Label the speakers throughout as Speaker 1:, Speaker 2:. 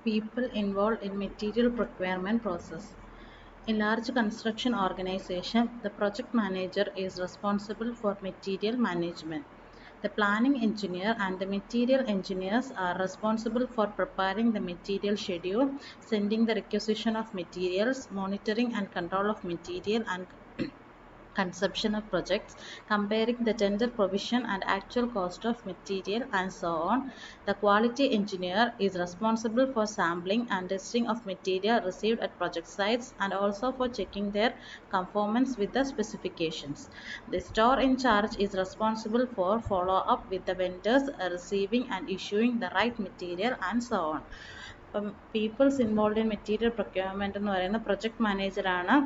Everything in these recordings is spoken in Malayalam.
Speaker 1: People involved in material procurement process. In large construction organization, the project manager is responsible for material management. The planning engineer and the material engineers are responsible for preparing the material schedule, sending the requisition of materials, monitoring and control of material and conception of projects, comparing the tender provision and actual cost of material, and so on. The quality engineer is responsible for sampling and testing of material received at project sites and also for checking their conformance with the specifications. The store in charge is responsible for follow-up with the vendors, receiving and issuing the right material, and so on. Peoples involved in material procurement എന്ന് പറയുന്ന പ്രൊജക്ട് മാനേജറാണ്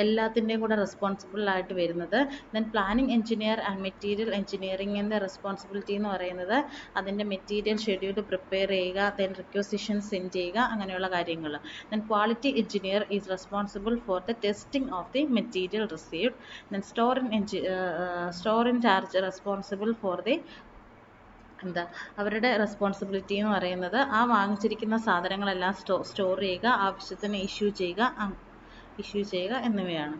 Speaker 1: എല്ലാത്തിൻ്റെയും കൂടെ റെസ്പോൺസിബിൾ ആയിട്ട് വരുന്നത്. Then planning engineer and material എഞ്ചിനീയറിങ്ങിൻ്റെ റെസ്പോൺസിബിലിറ്റി എന്ന് പറയുന്നത് അതിൻ്റെ മെറ്റീരിയൽ ഷെഡ്യൂൾ പ്രിപ്പയർ ചെയ്യുക, ദെൻ റിക്വസിഷൻ സെൻഡ് ചെയ്യുക, അങ്ങനെയുള്ള കാര്യങ്ങൾ. Then quality engineer is responsible for the testing of the material received. Then store in charge responsible for the അവരുടെ റെസ്പോൺസിബിലിറ്റി എന്ന് പറയുന്നത് ആ വാങ്ങിച്ചിരിക്കുന്ന സാധനങ്ങളെല്ലാം സ്റ്റോർ ചെയ്യുക, ആവശ്യത്തിന് ഇഷ്യൂ ചെയ്യുക എന്നിവയാണ്.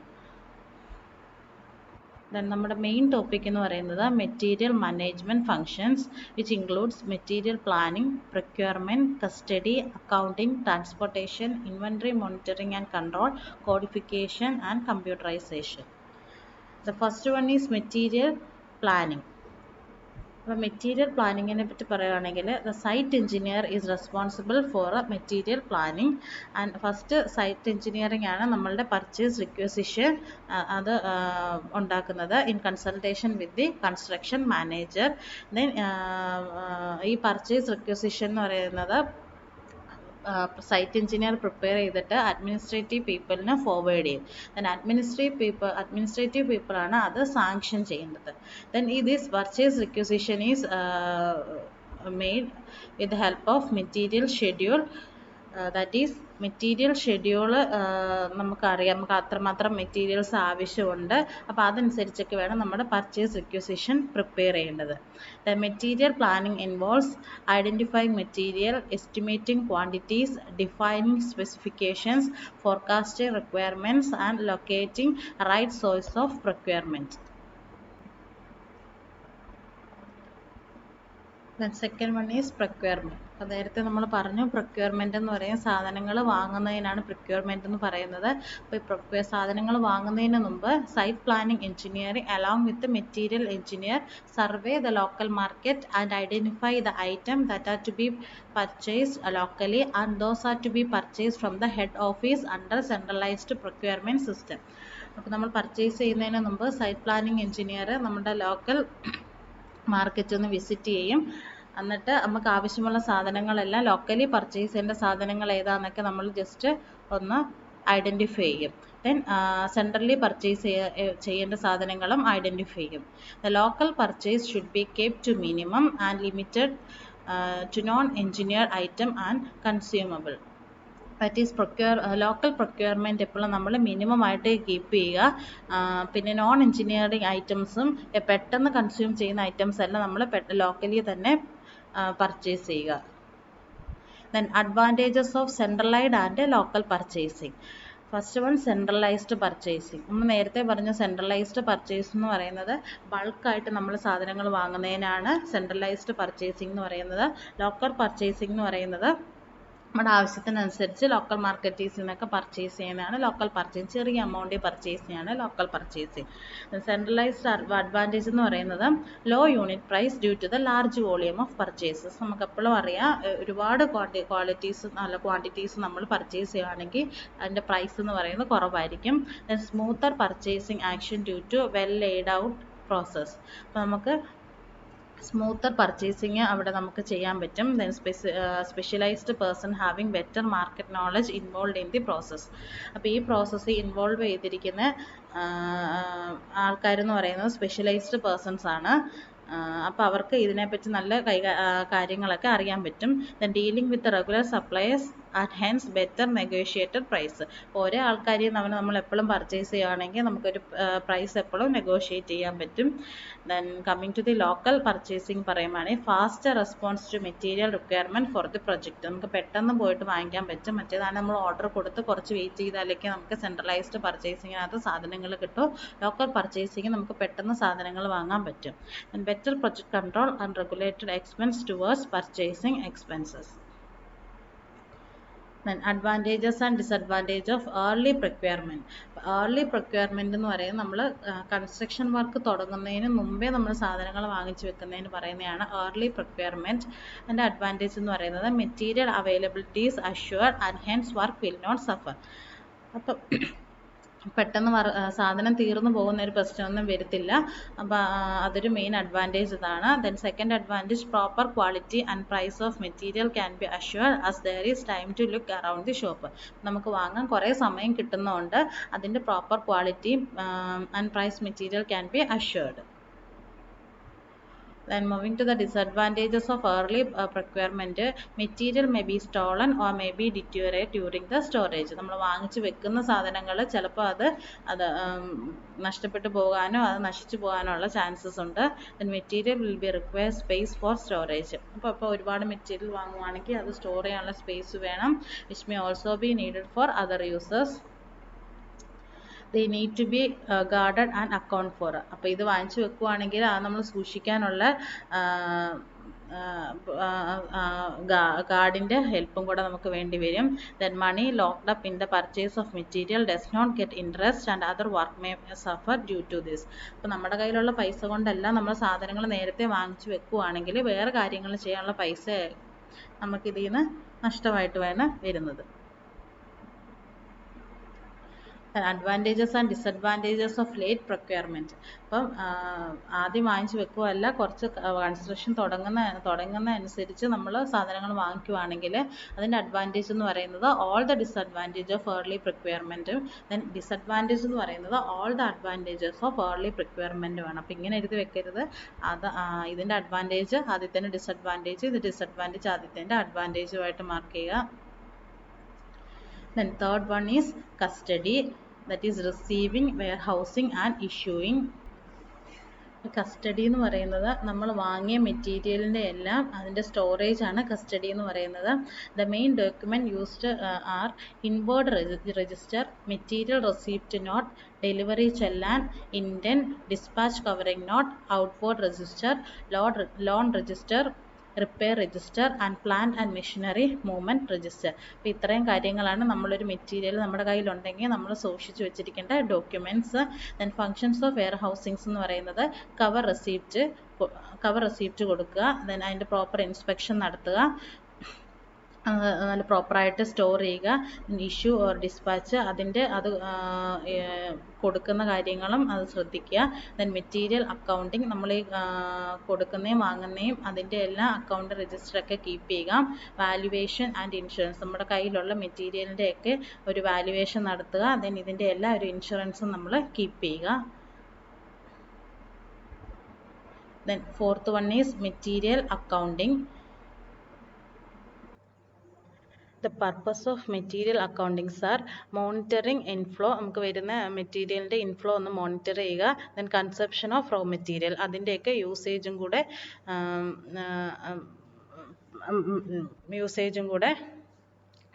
Speaker 1: ദെൻ നമ്മുടെ മെയിൻ ടോപ്പിക് എന്ന് പറയുന്നത് material management functions which includes material planning, procurement, custody, accounting, transportation, inventory monitoring and control, codification and computerisation. The first one is material planning. അപ്പോൾ മെറ്റീരിയൽ പ്ലാനിങ്ങിനെ പറ്റി പറയുകയാണെങ്കിൽ the site engineer is responsible for material planning. And first site engineering ആണ് നമ്മളുടെ പർച്ചേസ് റിക്വസിഷൻ അത് ഉണ്ടാക്കുന്നത് in consultation with the construction manager. Then ഈ പർച്ചേസ് റിക്വസിഷൻ എന്ന് പറയുന്നത് സൈറ്റ് എഞ്ചിനീയർ പ്രിപ്പയർ ചെയ്തിട്ട് അഡ്മിനിസ്ട്രേറ്റീവ് പീപ്പിളിന് ഫോർവേഡ് ചെയ്യും. ദെൻ അഡ്മിനിസ്ട്രേറ്റീവ് പീപ്പിളാണ് അത് സാങ്ഷൻ ചെയ്യുന്നത്. Then this purchase requisition is made with the help of material schedule. That is material schedule നമുക്കറിയാം, നമുക്ക് അത്രമാത്രം മെറ്റീരിയൽസ് ആവശ്യമുണ്ട്. അപ്പോൾ അതനുസരിച്ചൊക്കെ വേണം നമ്മുടെ പർച്ചേസ് റിക്വസിഷൻ പ്രിപ്പയർ ചെയ്യേണ്ടത്. The material planning involves identifying material, estimating quantities, defining specifications, forecasting requirements and locating right source of procurement. Then second one is procurement. അപ്പോൾ നേരത്തെ നമ്മൾ പറഞ്ഞു പ്രൊക്യൂർമെൻറ്റ് എന്ന് പറയുന്ന സാധനങ്ങൾ വാങ്ങുന്നതിനാണ് പ്രൊക്യൂർമെൻറ്റ് എന്ന് പറയുന്നത്. അപ്പോൾ സാധനങ്ങൾ വാങ്ങുന്നതിന് മുമ്പ് site planning engineering along with material engineer survey the local market and identify the item that are to be purchased locally and those are to be purchased from the head office under centralised procurement system. അപ്പോൾ നമ്മൾ പർച്ചേസ് ചെയ്യുന്നതിന് മുമ്പ് സൈറ്റ് പ്ലാനിംഗ് എഞ്ചിനീയർ നമ്മുടെ ലോക്കൽ മാർക്കറ്റ് ഒന്ന് വിസിറ്റ് ചെയ്യും. എന്നിട്ട് നമുക്ക് ആവശ്യമുള്ള സാധനങ്ങളെല്ലാം ലോക്കലി പർച്ചേസ് ചെയ്യേണ്ട സാധനങ്ങൾ ഏതാണെന്നൊക്കെ നമ്മൾ ജസ്റ്റ് ഒന്ന് ഐഡൻറ്റിഫൈ ചെയ്യും. ദെൻ സെൻട്രലി പർച്ചേസ് ചെയ്യേണ്ട സാധനങ്ങളും ഐഡൻറ്റിഫൈ ചെയ്യും. The local purchase should be keep to minimum and limited to non engineered item and consumable. That is local procurement എപ്പോഴും നമ്മൾ മിനിമം ആയിട്ട് കീപ്പ് ചെയ്യുക. പിന്നെ നോൺ എഞ്ചിനീയറിംഗ് ഐറ്റംസും പെട്ടെന്ന് കൺസ്യൂം ചെയ്യുന്ന ഐറ്റംസ് എല്ലാം നമ്മൾ ലോക്കലി തന്നെ പർച്ചേസ് ചെയ്യുക. Then advantages of centralised and local purchasing. First one centralised purchasing. നമ്മൾ നേരത്തെ പറഞ്ഞ സെൻട്രലൈസ്ഡ് പർച്ചേസ് എന്ന് പറയുന്നത് ബൾക്കായിട്ട് നമ്മൾ സാധനങ്ങൾ വാങ്ങുന്നതിനാണ് സെൻട്രലൈസ്ഡ് പർച്ചേസിങ് എന്ന് പറയുന്നത്. ലോക്കൽ പർച്ചേസിങ് എന്ന് പറയുന്നത് നമ്മുടെ ആവശ്യത്തിനനുസരിച്ച് ലോക്കൽ മാർക്കറ്റീസിൽ നിന്നൊക്കെ പർച്ചേസ് ചെയ്യുന്നതാണ് ലോക്കൽ പർച്ചേസ്. ചെറിയ എമൗണ്ടിൽ പർച്ചേസ് ചെയ്യുകയാണ് ലോക്കൽ പർച്ചേസിങ്. സെൻട്രലൈസ്ഡ് അഡ്വാൻറ്റേജ് എന്ന് പറയുന്നത് low unit price due to the large volume of purchases. നമുക്കെപ്പോഴും അറിയാം ഒരുപാട് ക്വാണ്ടിറ്റീസ് നമ്മൾ പർച്ചേസ് ചെയ്യുകയാണെങ്കിൽ അതിൻ്റെ പ്രൈസ് എന്ന് പറയുന്നത് കുറവായിരിക്കും. Then smoother purchasing action due to well laid out process. അപ്പോൾ നമുക്ക് സ്മൂത്തർ പർച്ചേസിങ് അവിടെ നമുക്ക് ചെയ്യാൻ പറ്റും. Then specialised person having better market knowledge involve in the process. അപ്പോൾ ഈ പ്രോസസ്സ് ഇൻവോൾവ് ചെയ്തിരിക്കുന്ന ആൾക്കാരെന്ന് പറയുന്നത് സ്പെഷ്യലൈസ്ഡ് പേഴ്സൺസ് ആണ്. അപ്പോൾ അവർക്ക് ഇതിനെപ്പറ്റി നല്ല കാര്യങ്ങളൊക്കെ അറിയാൻ പറ്റും. Then dealing with regular suppliers at hence better negotiated price. ഓരോ ആൾക്കാരെയും നമ്മൾ എപ്പോഴും പർച്ചേസ് ചെയ്യുകയാണെങ്കിൽ നമുക്കൊരു പ്രൈസ് എപ്പോഴും നെഗോഷിയേറ്റ് ചെയ്യാൻ പറ്റും. Then coming to the local purchasing പറയുകയാണെങ്കിൽ fast response to material requirement for the project. നമുക്ക് പെട്ടെന്ന് പോയിട്ട് വാങ്ങിക്കാൻ പറ്റും. മറ്റേതാണ് നമ്മൾ ഓർഡർ കൊടുത്ത് കുറച്ച് വെയിറ്റ് ചെയ്താലൊക്കെ നമുക്ക് സെൻട്രലൈസ്ഡ് പർച്ചേസിങ്ങിനകത്ത് സാധനങ്ങൾ കിട്ടും. ലോക്കൽ പർച്ചേസിങ് നമുക്ക് പെട്ടെന്ന് സാധനങ്ങൾ വാങ്ങാൻ പറ്റും. And better project control and regulated expense towards purchasing expenses. Then advantages and disadvantages of early procurement. Early procurement എന്ന് പറയുന്നത് നമ്മൾ കൺസ്ട്രക്ഷൻ വർക്ക് തുടങ്ങുന്നതിന് മുമ്പേ നമ്മൾ സാധനങ്ങൾ വാങ്ങിച്ചു വെക്കുന്നതിന് പറയുന്നതാണ് early procurement. അതിൻ്റെ അഡ്വാൻറ്റേജ് എന്ന് പറയുന്നത് material availability is assured and hence work will not suffer. അപ്പം പെട്ടെന്ന് സാധനം തീർന്നു പോകുന്ന ഒരു പ്രശ്നമൊന്നും വരത്തില്ല. അപ്പോൾ അതൊരു മെയിൻ അഡ്വാൻറ്റേജ് ഇതാണ്. Then second advantage proper quality and price of material can be assured as there is time to look around the shop. നമുക്ക് വാങ്ങാൻ കുറേ സമയം കിട്ടുന്നതുകൊണ്ട് അതിൻ്റെ proper quality and price material can be assured. Then moving to the disadvantages of early procurement, material may be stolen or may be deteriorate during the storage. നമ്മൾ വാങ്ങിച്ച് വെക്കുന്ന സാധനങ്ങൾ ചിലപ്പോൾ അത് നഷ്ടപ്പെട്ടു പോകാനോ അത് നശിച്ചു പോകാനോ ഉള്ള ചാൻസസ് ഉണ്ട്. Then material will be require space for storage. അപ്പോൾ ഒരുപാട് മെറ്റീരിയൽ വാങ്ങുവാണെങ്കിൽ അത് സ്റ്റോർ ചെയ്യാനുള്ള സ്പേസ് വേണം. which may also be needed for other users. They need to be guarded and account for. അപ്പോൾ ഇത് വാങ്ങിച്ചു വെക്കുവാണെങ്കിൽ അത് നമ്മൾ സൂക്ഷിക്കാനുള്ള ഗാർഡിൻ്റെ ഹെൽപ്പും കൂടെ നമുക്ക് വേണ്ടി വരും. Then money locked up in the purchase of material does not get interest and other work may suffer due to this. അപ്പോൾ നമ്മുടെ കയ്യിലുള്ള പൈസ കൊണ്ടല്ല നമ്മൾ സാധനങ്ങൾ നേരത്തെ വാങ്ങിച്ചു വെക്കുവാണെങ്കിൽ വേറെ കാര്യങ്ങൾ ചെയ്യാനുള്ള പൈസ നമുക്കിതിൽ നിന്ന് നഷ്ടമായിട്ട് വേണം വരുന്നത്. Advantages and disadvantages of late procurement. അപ്പം ആദ്യം വാങ്ങിച്ചു വെക്കുകയല്ല, കുറച്ച് കൺസ്ട്രക്ഷൻ തുടങ്ങുന്ന അനുസരിച്ച് നമ്മൾ സാധനങ്ങൾ വാങ്ങിക്കുവാണെങ്കിൽ അതിൻ്റെ അഡ്വാൻറ്റേജ് എന്ന് പറയുന്നത് all the disadvantage of early പ്രൊക്യൂർമെൻറ്റും ദെൻ ഡിസഡ്വാൻറ്റേജ് എന്ന് പറയുന്നത് all the advantages of early പ്രൊക്യൂർമെൻറ്റുമാണ്. അപ്പോൾ ഇങ്ങനെ എഴുതി വെക്കരുത്. ഇതിൻ്റെ അഡ്വാൻറ്റേജ് ആദ്യത്തേൻ്റെ ഡിസഡ്വാൻറ്റേജ്, ഇത് ഡിസഡ്വാൻറ്റേജ് ആദ്യത്തേൻ്റെ അഡ്വാൻറ്റേജുമായിട്ട് മാർക്ക് ചെയ്യുക. Then third one is custody, that is receiving, warehousing and issuing. Custody എന്ന് പറയുന്നത് നമ്മൾ വാങ്ങിയ മെറ്റീരിയലിൻ്റെ എല്ലാം അതിൻ്റെ സ്റ്റോറേജ് ആണ് കസ്റ്റഡി എന്ന് പറയുന്നത്. The main document used are inward register, material receipt note, delivery challan, indent, dispatch covering note, outward register, loan register, repair register and plant and machinery movement register. അപ്പോൾ ഇത്രയും കാര്യങ്ങളാണ് നമ്മളൊരു മെറ്റീരിയൽ നമ്മുടെ കയ്യിലുണ്ടെങ്കിൽ നമ്മൾ സൂക്ഷിച്ച് വെച്ചിരിക്കേണ്ട documents. Then functions of warehousings എന്ന് പറയുന്നത് കവർ റെസിപ്റ്റ് കൊടുക്കുക, ദെൻ അതിൻ്റെ പ്രോപ്പർ ഇൻസ്പെക്ഷൻ നടത്തുക, നല്ല പ്രോപ്പറായിട്ട് സ്റ്റോർ ചെയ്യുക, ഇഷ്യൂ ഓർ ഡിസ്പാച്ച് അത് കൊടുക്കുന്ന കാര്യങ്ങളും അത് ശ്രദ്ധിക്കുക. ദെൻ മെറ്റീരിയൽ അക്കൗണ്ടിങ്, നമ്മൾ ഈ കൊടുക്കുന്നതും വാങ്ങുന്നതും അതിൻ്റെ എല്ലാം അക്കൗണ്ട് രജിസ്റ്ററൊക്കെ കീപ്പ് ചെയ്യുക. വാല്യുവേഷൻ ആൻഡ് ഇൻഷുറൻസ്, നമ്മുടെ കയ്യിലുള്ള മെറ്റീരിയലിൻ്റെയൊക്കെ ഒരു വാല്യുവേഷൻ നടത്തുക. ദെൻ ഇതിൻ്റെ എല്ലാ ഒരു ഇൻഷുറൻസും നമ്മൾ കീപ്പ് ചെയ്യുക. Then fourth one is material accounting. The purpose of material accountings are monitoring inflow, നമുക്ക് വരുന്ന മെറ്റീരിയലിൻ്റെ ഇൻഫ്ലോ ഒന്ന് മോണിറ്റർ ചെയ്യുക. Then conception of raw material, അതിൻ്റെയൊക്കെ യൂസേജും കൂടെ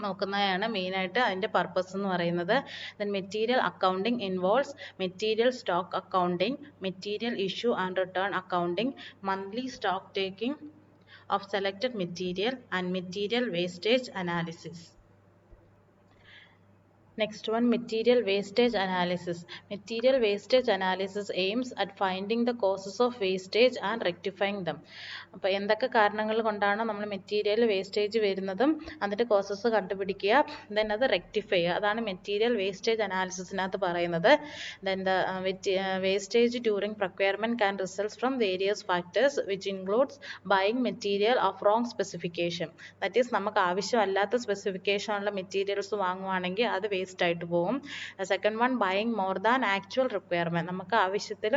Speaker 1: നോക്കുന്നതാണ് മെയിനായിട്ട് അതിൻ്റെ പർപ്പസ് എന്ന് പറയുന്നത്. Then material accounting involves material stock accounting, material issue and return accounting, monthly stock taking of selected material and material wastage analysis. Next one, material wastage analysis. Material wastage analysis aims at finding the causes of wastage and rectifying them. അപ്പോൾ എന്തൊക്കെ കാരണങ്ങൾ കൊണ്ടാണ് നമ്മൾ മെറ്റീരിയൽ വേസ്റ്റേജ് വരുന്നതും അതിൻ്റെ കോസസ് കണ്ടുപിടിക്കുക, ദെൻ അത് റെക്ടിഫൈ ചെയ്യുക. അതാണ് മെറ്റീരിയൽ വേസ്റ്റേജ് അനാലിസിസിനകത്ത് പറയുന്നത്. Then the wastage during procurement can result from various factors which includes buying material of wrong specification. That is നമുക്ക് ആവശ്യമല്ലാത്ത സ്പെസിഫിക്കേഷനുള്ള മെറ്റീരിയൽസ് വാങ്ങുവാണെങ്കിൽ അത് വേസ്റ്റ് ആയിട്ട് പോകും. Second one, buying more than actual requirement, നമുക്ക് ആവശ്യത്തിൽ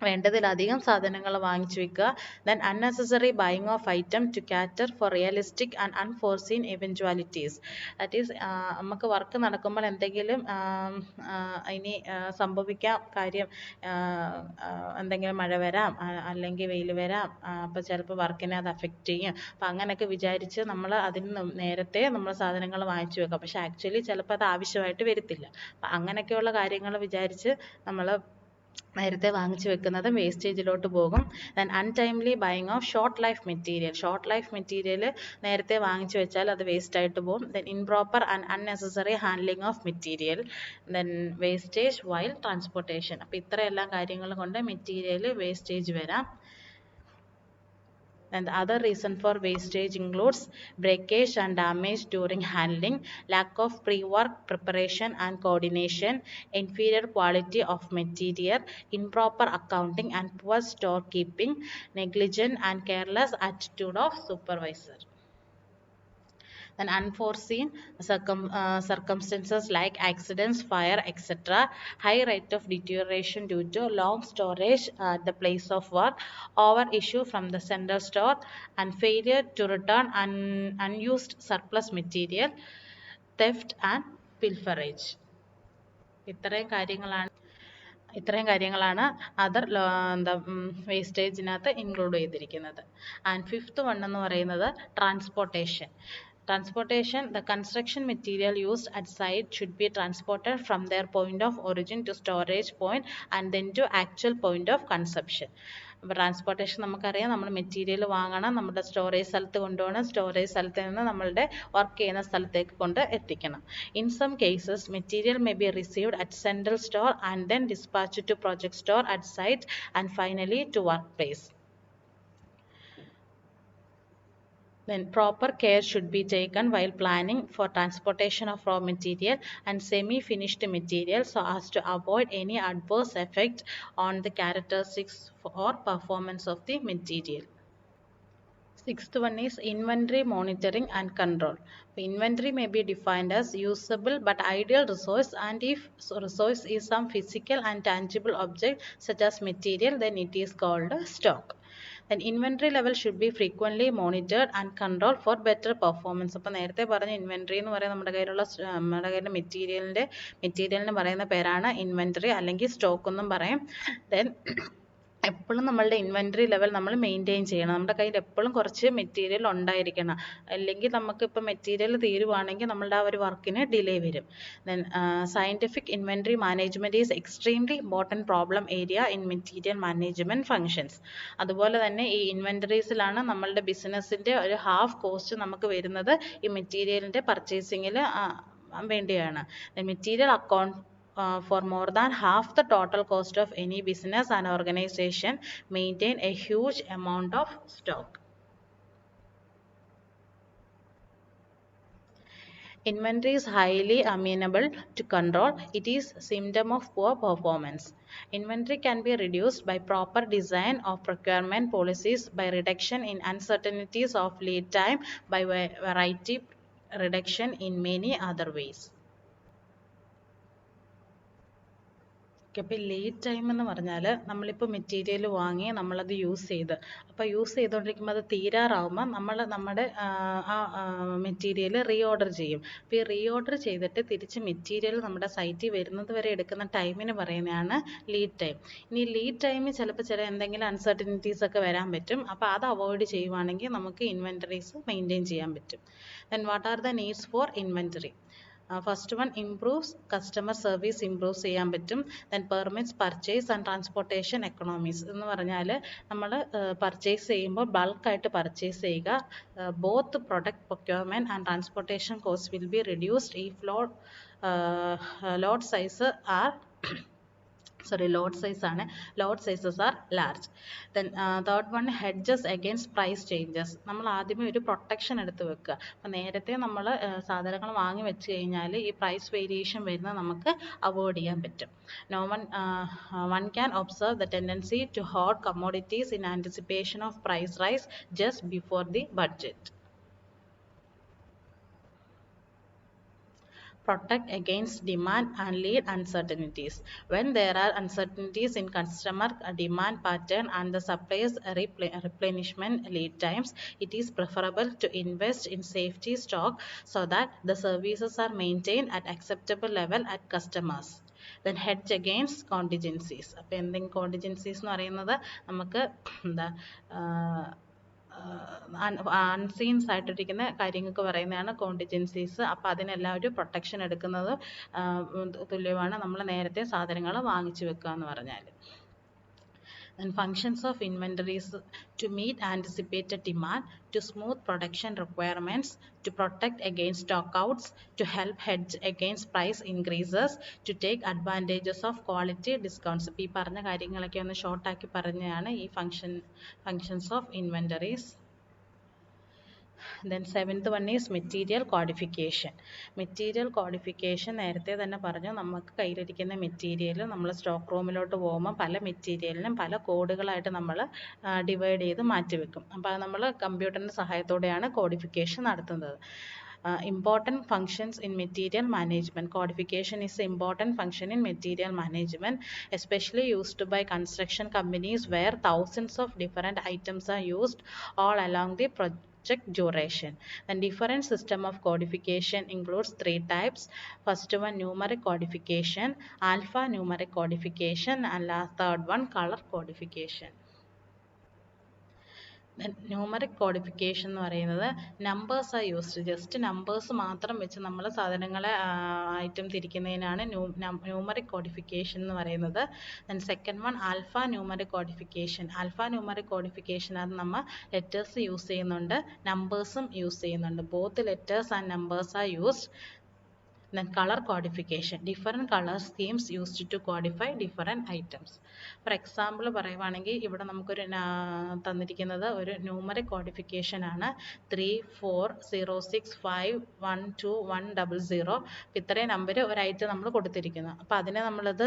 Speaker 1: വേണ്ടതിലധികം സാധനങ്ങൾ വാങ്ങിച്ചു വെക്കുക. Then unnecessary buying of item to cater for realistic and unforeseen eventualities. That is നമുക്ക് വർക്ക് നടക്കുമ്പോൾ എന്തെങ്കിലും ഇനി സംഭവിക്കാം കാര്യം, എന്തെങ്കിലും മഴ വരാം, അല്ലെങ്കിൽ വെയിൽ വരാം, അപ്പോൾ ചിലപ്പോൾ വർക്കിനെ അത് അഫക്റ്റ് ചെയ്യും. അപ്പോൾ അങ്ങനെയൊക്കെ വിചാരിച്ച് നമ്മൾ അതിന് നേരത്തെ നമ്മൾ സാധനങ്ങൾ വാങ്ങിച്ചു വെക്കുക. പക്ഷേ ആക്ച്വലി ചിലപ്പോൾ അത് ആവശ്യമായിട്ട് വരത്തില്ല. അപ്പം അങ്ങനെയൊക്കെയുള്ള കാര്യങ്ങൾ വിചാരിച്ച് നമ്മൾ നേരത്തെ വാങ്ങിച്ചു വെക്കുന്നത് വേസ്റ്റേജിലോട്ട് പോകും. Then untimely buying of short life material. Short life material നേരത്തെ വാങ്ങിച്ചു വെച്ചാൽ അത് വേസ്റ്റ് ആയിട്ട് പോകും. Then improper and unnecessary handling of material. Then wastage while transportation. അപ്പോൾ ഇത്രയെല്ലാം കാര്യങ്ങൾ കൊണ്ട് മെറ്റീരിയൽ വേസ്റ്റേജ് വരാം. And the other reason for wastage includes breakage and damage during handling, lack of pre-work preparation and coordination, inferior quality of material, improper accounting and poor storekeeping, negligent and careless attitude of supervisor. Then unforeseen circumstances like accidents, fire, etc., high rate of deterioration due to long storage at the place of work, over issue from the central store, and failure to return unused surplus material, theft and pilferage. ഇത്രയും കാര്യങ്ങളാണ് അതർ വേസ്റ്റേജിനകത്ത് ഇൻക്ലൂഡ് ചെയ്തിരിക്കുന്നത്. ആൻഡ് ഫിഫ്ത്ത് വൺ എന്ന് പറയുന്നത് transportation. Transportation, the construction material used at site should be transported from their point of origin to storage point and then to actual point of consumption. അപ്പോൾ ട്രാൻസ്പോർട്ടേഷൻ നമുക്കറിയാം, നമ്മൾ മെറ്റീരിയൽ വാങ്ങണം, നമ്മുടെ സ്റ്റോറേജ് സ്ഥലത്ത് കൊണ്ടുപോകണം, സ്റ്റോറേജ് സ്ഥലത്ത് നിന്ന് നമ്മളുടെ വർക്ക് ചെയ്യുന്ന സ്ഥലത്തേക്ക് കൊണ്ട് എത്തിക്കണം. In some cases material may be received at central store and then dispatched to project store at site and finally to work place. Then proper care should be taken while planning for transportation of raw material and semi-finished material so as to avoid any adverse effect on the characteristics or performance of the material. Sixth one is inventory monitoring and control. Inventory may be defined as usable but ideal resource, and if resource is some physical and tangible object such as material, then it is called stock. Then inventory level should be frequently monitored and controlled for better performance. അപ്പോൾ നേരത്തെ പറഞ്ഞ ഇൻവെൻട്രി എന്ന് പറയുന്നത് നമ്മുടെ കയ്യിലുള്ള മെറ്റീരിയലിന് പറയുന്ന പേരാണ് ഇൻവെൻട്രി, അല്ലെങ്കിൽ സ്റ്റോക്ക് എന്നും പറയും. ദെൻ എപ്പോഴും നമ്മളുടെ ഇൻവെൻട്രി ലെവൽ നമ്മൾ മെയിൻറ്റെയിൻ ചെയ്യണം. നമ്മുടെ കയ്യിൽ എപ്പോഴും കുറച്ച് മെറ്റീരിയൽ ഉണ്ടായിരിക്കണം, അല്ലെങ്കിൽ നമുക്കിപ്പോൾ മെറ്റീരിയൽ തീരുവാണെങ്കിൽ നമ്മളുടെ ആ ഒരു വർക്കിന് ഡിലേ വരും. Then scientific inventory management is extremely important problem area in material management functions. അതുപോലെ തന്നെ ഈ ഇൻവെൻറ്ററീസിലാണ് നമ്മളുടെ ബിസിനസ്സിൻ്റെ ഒരു ഹാഫ് കോസ്റ്റ് നമുക്ക് വരുന്നത് ഈ മെറ്റീരിയലിൻ്റെ പർച്ചേസിങ്ങിൽ വേണ്ടിയാണ്. Material account for more than half the total cost of any business and organization, maintain a huge amount of stock. Inventory is highly amenable to control. It is symptom of poor performance. Inventory can be reduced by proper design of procurement policies, by reduction in uncertainties of lead time, by variety reduction in many other ways. അപ്പോൾ ലീഡ് ടൈം എന്ന് പറഞ്ഞാൽ നമ്മളിപ്പോൾ മെറ്റീരിയൽ വാങ്ങി നമ്മളത് യൂസ് ചെയ്ത്, അപ്പോൾ യൂസ് ചെയ്തുകൊണ്ടിരിക്കുമ്പോൾ അത് തീരാറാവുമ്പോൾ നമ്മൾ നമ്മുടെ മെറ്റീരിയൽ റീഓർഡർ ചെയ്യും. അപ്പോൾ ഈ റീഓർഡർ ചെയ്തിട്ട് തിരിച്ച് മെറ്റീരിയൽ നമ്മുടെ സൈറ്റിൽ വരുന്നത് വരെ എടുക്കുന്ന ടൈമിന് പറയുന്നതാണ് ലീഡ് ടൈം. ഇനി ലീഡ് ടൈമിൽ ചിലപ്പോൾ എന്തെങ്കിലും അൺസർട്ടനിറ്റീസ് ഒക്കെ വരാൻ പറ്റും. അപ്പോൾ അത് അവോയ്ഡ് ചെയ്യുവാണെങ്കിൽ നമുക്ക് ഇൻവെൻറ്ററീസ് മെയിൻറ്റെയിൻ ചെയ്യാൻ പറ്റും. Then what are the needs four inventory? First one improves customer service improve ചെയ്യാൻ പറ്റും. Then permits purchase and transportation economies എന്ന് പറഞ്ഞാൽ നമ്മൾ പർച്ചേസ് ചെയ്യുമ്പോൾ ബൾക്കായിട്ട് പർച്ചേസ് ചെയ്യുക. Both product procurement and transportation cost will be reduced if load sizes are large. Then third one, hedges against price changes. നമ്മൾ ആദ്യമേ ഒരു പ്രൊട്ടക്ഷൻ എടുത്ത് വെക്കുക. അപ്പോൾ നേരത്തെ നമ്മൾ സാധനങ്ങൾ വാങ്ങി വെച്ച് കഴിഞ്ഞാൽ ഈ പ്രൈസ് വേരിയേഷൻ വരുന്നത് നമുക്ക് അവോയ്ഡ് ചെയ്യാൻ പറ്റും. One can observe the tendency to hoard commodities in anticipation of price rise just before the budget. protect against demand and lead uncertainties. When there are uncertainties in customer demand pattern and the supplier's replenishment lead times, it is preferable to invest in safety stock so that the services are maintained at acceptable level at customers. Then hedge against contingencies. അപ്പോൾ എന്തെങ്കിലും contingencies എന്ന് പറയുന്നത് നമുക്ക് എന്താ അൺസീൻസ് ആയിട്ടിരിക്കുന്ന കാര്യങ്ങൾക്ക് പറയുന്നതാണ് കോണ്ടിജൻസീസ്. അപ്പോൾ അതിനെല്ലാം ഒരു പ്രൊട്ടക്ഷൻ എടുക്കുന്നത് തുല്യമാണ് നമ്മൾ നേരത്തെ സാധനങ്ങൾ വാങ്ങിച്ചു വെക്കുക എന്ന് പറഞ്ഞാൽ. And functions of inventories to meet anticipated demand, to smooth production requirements, to protect against stockouts, to help hedge against price increases, to take advantages of quality discounts. ഇപ്പോൾ ഈ പറഞ്ഞ കാര്യങ്ങളൊക്കെ ഒന്ന് ഷോർട്ടാക്കി പറഞ്ഞതാണ് ഈ functions of inventories. Then seventh one is material codification. Material codification നേരത്തെ തന്നെ പറഞ്ഞു, നമുക്ക് കയ്യിലിരിക്കുന്ന മെറ്റീരിയൽ നമ്മൾ സ്റ്റോക്ക് റൂമിലോട്ട് പോകുമ്പോൾ പല മെറ്റീരിയലിനും പല കോഡുകളായിട്ട് നമ്മൾ ഡിവൈഡ് ചെയ്ത് മാറ്റി വെക്കും. അപ്പോൾ അത് നമ്മൾ കമ്പ്യൂട്ടറിൻ്റെ സഹായത്തോടെയാണ് കോഡിഫിക്കേഷൻ നടത്തുന്നത്. Important functions in material management. Codification is an important function in material management, especially used by construction companies where thousands of different items are used all along the project duration. The different system of codification includes three types. First one, numeric codification, alphanumeric codification, and third one, color codification. Numeric codification എന്ന് പറയുന്നത് numbers are used, just numbers മാത്രം വെച്ച് നമ്മൾ സാധനങ്ങളെ ഐറ്റം തിരിക്കുന്നതിനാണ് ന്യൂമറിക് കോഡിഫിക്കേഷൻ എന്ന് പറയുന്നത്. Then second one alpha numeric codification. Alpha numeric codification അത് നമ്മൾ ലെറ്റേഴ്സ് യൂസ് ചെയ്യുന്നുണ്ട്, നമ്പേഴ്സും യൂസ് ചെയ്യുന്നുണ്ട്. Both letters and numbers are used. Then color codification, different color schemes used to codify different items. For example പറയുവാണെങ്കിൽ ഇവിടെ നമുക്കൊരു തന്നിരിക്കുന്നത് ഒരു ന്യൂമറിക് കോഡിഫിക്കേഷൻ ആണ് 3406512100. ഇത്രയും നമ്പർ ഒരു ഐറ്റം നമ്മൾ കൊടുത്തിരിക്കുന്നു. അപ്പോൾ അതിനെ നമ്മളത്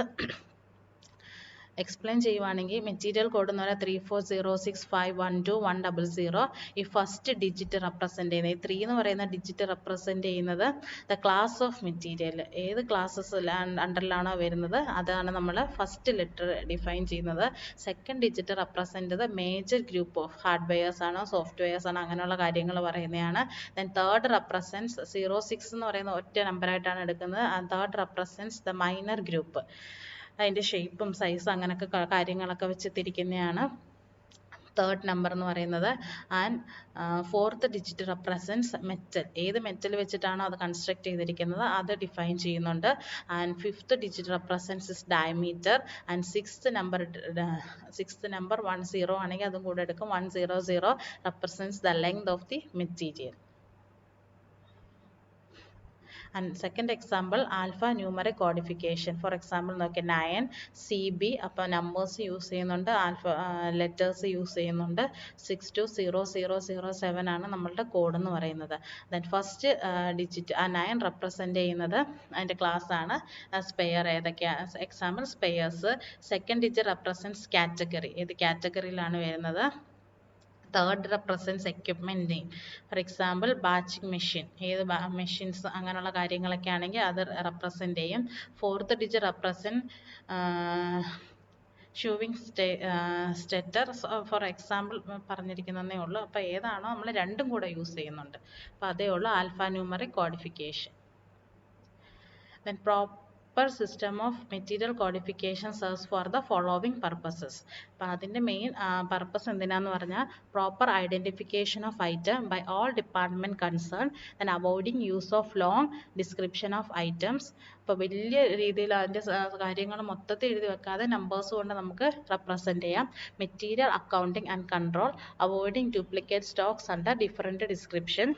Speaker 1: എക്സ്പ്ലെയിൻ ചെയ്യുവാണെങ്കിൽ മെറ്റീരിയൽ കോഡ് എന്ന് പറയുന്നത് 3406512100. ഈ ഫസ്റ്റ് ഡിജിറ്റ് റെപ്രസെൻ്റ് ചെയ്യുന്നത്, ഈ 3 എന്ന് പറയുന്ന ഡിജിറ്റ് റെപ്രസെൻ്റ് ചെയ്യുന്നത് ദ ക്ലാസ് ഓഫ് മെറ്റീരിയൽ, ഏത് ക്ലാസ്സസ് അണ്ടറിലാണോ വരുന്നത് അതാണ് നമ്മൾ ഫസ്റ്റ് ലെറ്റർ ഡിഫൈൻ ചെയ്യുന്നത്. സെക്കൻഡ് ഡിജിറ്റ് റെപ്രസെൻ്റ് ചെയ്ത് മേജർ ഗ്രൂപ്പ് ഓഫ് ഹാർഡ്വെയർസ് ആണോ സോഫ്റ്റ്വെയർസ് ആണോ അങ്ങനെയുള്ള കാര്യങ്ങൾ പറയുന്നതാണ്. ദെൻ തേർഡ് റെപ്രസെൻസ് 06 എന്ന് പറയുന്ന ഒറ്റ നമ്പറായിട്ടാണ് എടുക്കുന്നത്. Third represents the minor group, അതിൻ്റെ ഷേപ്പും സൈസും അങ്ങനെയൊക്കെ കാര്യങ്ങളൊക്കെ വെച്ച് തിരിക്കുന്നതാണ് തേർഡ് നമ്പർ എന്ന് പറയുന്നത്. And fourth digit represents metal, ഏത് മെറ്റൽ വെച്ചിട്ടാണോ അത് കൺസ്ട്രക്ട് ചെയ്തിരിക്കുന്നത് അത് ഡിഫൈൻ ചെയ്യുന്നുണ്ട്. And fifth digit represents is diameter. And sixth number 10 ആണെങ്കിൽ അതും കൂടെ എടുക്കും. 100 represents the length of the material. And second example, alpha numeric codification. For example Nokia 9 CB, അപ്പോൾ നമ്പേഴ്സ് യൂസ് ചെയ്യുന്നുണ്ട്, ആൽഫ ലെറ്റേഴ്സ് യൂസ് ചെയ്യുന്നുണ്ട്. 620007 ആണ് നമ്മളുടെ കോഡ് എന്ന് പറയുന്നത്. ദെൻ ഫസ്റ്റ് ഡിജിറ്റ് ആ 9 റെപ്രസെൻ്റ് ചെയ്യുന്നത് അതിൻ്റെ ക്ലാസ് ആണ്. സ്പെയർ ഏതൊക്കെയാണ്, example spares. Second digit represents category, ഏത് കാറ്റഗറിയിലാണ് വരുന്നത്. Third represents equipment name. For example batching machine, ഏത് മെഷീൻസ് അങ്ങനെയുള്ള കാര്യങ്ങളൊക്കെ ആണെങ്കിൽ അത് റെപ്രസെൻ്റ് ചെയ്യും. Fourth digit represent showing stator. For example പറഞ്ഞിരിക്കുന്നതേ ഉള്ളൂ. അപ്പോൾ ഏതാണോ നമ്മൾ രണ്ടും കൂടെ യൂസ് ചെയ്യുന്നുണ്ട്. അപ്പോൾ അതേ ഉള്ളൂ alpha numeric codification. Then proper system of material codification serves for the following purposes. അപ്പോൾ അതിൻ്റെ മെയിൻ പർപ്പസ് എന്തിനാന്ന് പറഞ്ഞാൽ proper identification of item by all department concern, and avoiding use of long description of items. ഇപ്പോൾ വലിയ രീതിയിൽ അതിൻ്റെ കാര്യങ്ങൾ മൊത്തത്തിൽ എഴുതി വെക്കാതെ നമ്പേഴ്സ് കൊണ്ട് നമുക്ക് റെപ്രസെൻ്റ് ചെയ്യാം. Material accounting and control, avoiding duplicate stocks under different description.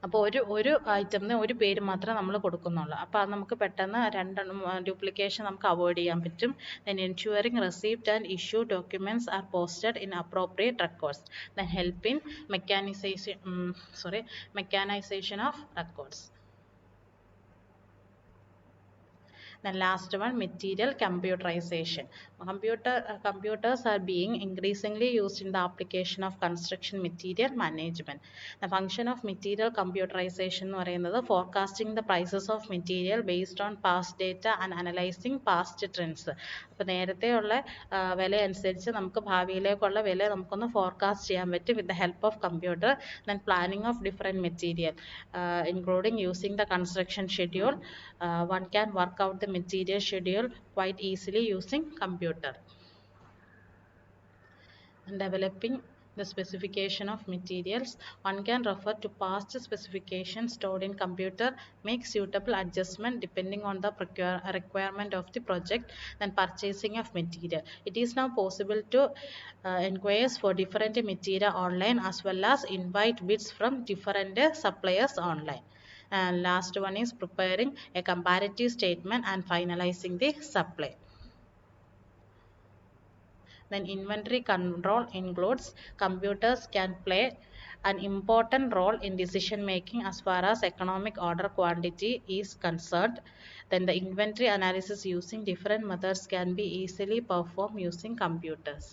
Speaker 1: അപ്പോൾ ഒരു ഐറ്റമിന് ഒരു പേര് മാത്രമേ നമ്മൾ കൊടുക്കുന്നുള്ളൂ. അപ്പോൾ അത് നമുക്ക് പെട്ടെന്ന് രണ്ടെണ്ണം ഡ്യൂപ്ലിക്കേഷൻ നമുക്ക് അവോയ്ഡ് ചെയ്യാൻ പറ്റും. Then ensuring receipt and issue documents are posted in appropriate records. Then help in mechanisation of records. Then last one, material computerization. Computers are being increasingly used in the application of construction material management. The function of material computerization എന്ന് പറയുന്നത് forecasting the prices of material based on past data and analyzing past trends. അപ്പോൾ നേരത്തെയുള്ള വില അനുസരിച്ച് നമുക്ക് ഭാവിയിലേക്കുള്ള വില നമുക്കൊന്ന് ഫോർകാസ്റ്റ് ചെയ്യാൻ പറ്റും with the help of computer. Then planning of different material, including using the construction schedule. One can work out the material schedule quite easily using computer. And developing the specification of materials, one can refer to past specifications stored in computer, make suitable adjustment depending on the requirement of the project. Then purchasing of material, it is now possible to inquire for different material online as well as invite bids from different suppliers online. And last one is preparing a comparative statement and finalizing the supply. Then inventory control includes computers can play an important role in decision making as far as economic order quantity is concerned. Then the inventory analysis using different methods can be easily performed using computers.